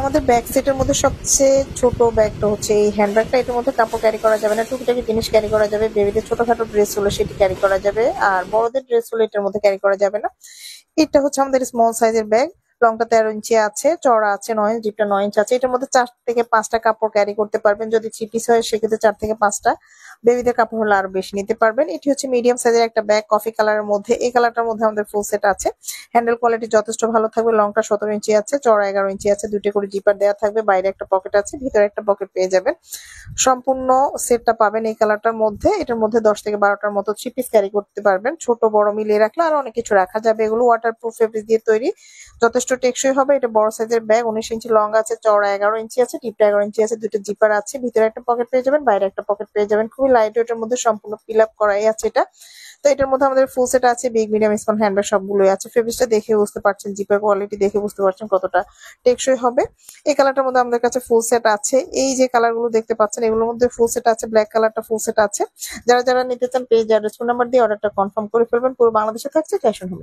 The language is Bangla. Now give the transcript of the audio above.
আমাদের ব্যাগ সেটের মধ্যে সবচেয়ে ছোট ব্যাগটা হচ্ছে এই হ্যান্ড ব্যাগটা। এটার মধ্যে কাপড় ক্যারি করা যাবে না, টুকিটাকি জিনিস ক্যারি করা যাবে। বেবিদের ছোটখাটো ড্রেস হলে সেটি ক্যারি করা যাবে, আর বড়দের ড্রেস হলে এটার মধ্যে ক্যারি করা যাবে না। এটা হচ্ছে আমাদের স্মল সাইজের ব্যাগ। লংটা 13 ইঞ্চি আছে, চড়া আছে 9 ইঞ্চ, ডিপটা 9 ইঞ্চ আছে। এটার মধ্যে 4 থেকে 5টা কাপড় ক্যারি করতে পারবেন। যদি 3 পিস হয় সেক্ষেত্রে 4 থেকে 5টা। বেবিদের কাপড় হলে আরো বেশি নিতে পারবেন। এটি হচ্ছে মিডিয়াম সাইজের একটা ব্যাগ, কফি কালারের মধ্যে। এই কালারটার মধ্যে আমাদের ফুল সেট আছে। হ্যান্ডেল কোয়ালিটি যথেষ্ট ভালো থাকবে। লংটা 17 ইঞ্চি আছে, চড়া 11 ইঞ্চি আছে। 2টা করে জিপার দেওয়া থাকবে, বাইরে একটা পকেট আছে, ভিতরে একটা পকেট পেয়ে যাবেন। সম্পূর্ণ সেটটা পাবেন এই কালারটার মধ্যে। এটার মধ্যে 10 থেকে 12টার মতো 3 পিস ক্যারি করতে পারবেন। ছোট বড় মিলিয়ে রাখলে আরো অনেক কিছু রাখা যাবে। এগুলো ওয়াটারপ্রুফ ফেব্রিক দিয়ে তৈরি, যথেষ্ট টেকসই হবে। এটা বড় সাইজের ব্যাগ, 19 ইঞ্চি লং আছে, চওড়া 11 ইঞ্চি আছে, ডিপটা 11 ইঞ্চি আছে। 2টা জিপার আছে, ভিতরে একটা পকেট পেয়ে যাবেন, বাইরে একটা পকেট পেয়ে যাবেন। খুবই লাইট ওয়েটের মধ্যে সম্পূর্ণ ফিল আপ করাই আছে এটা। তো এটার মধ্যে আমাদের ফুল সেট আছে, বিগ মিডিয়াম স্মল হ্যান্ডব্যাগ সবগুলোই আছে। ফেব্রিকটা দেখে বুঝতে পারছেন, জিপার কোয়ালিটি দেখে বুঝতে পারছেন কতটা টেকসই হবে। এই কালারটার মধ্যে আমাদের কাছে ফুল সেট আছে। এই যে কালার গুলো দেখতে পাচ্ছেন এগুলোর মধ্যে ফুল সেট আছে, ব্ল্যাক কালারটা ফুল সেট আছে। যারা যারা নিতে চান পেজ অ্যাড্রেস ফোন নাম্বার দিয়ে অর্ডারটা কনফার্ম করে ফেলবেন। পুরো বাংলাদেশে থাকছে ক্যাশ অন হোম।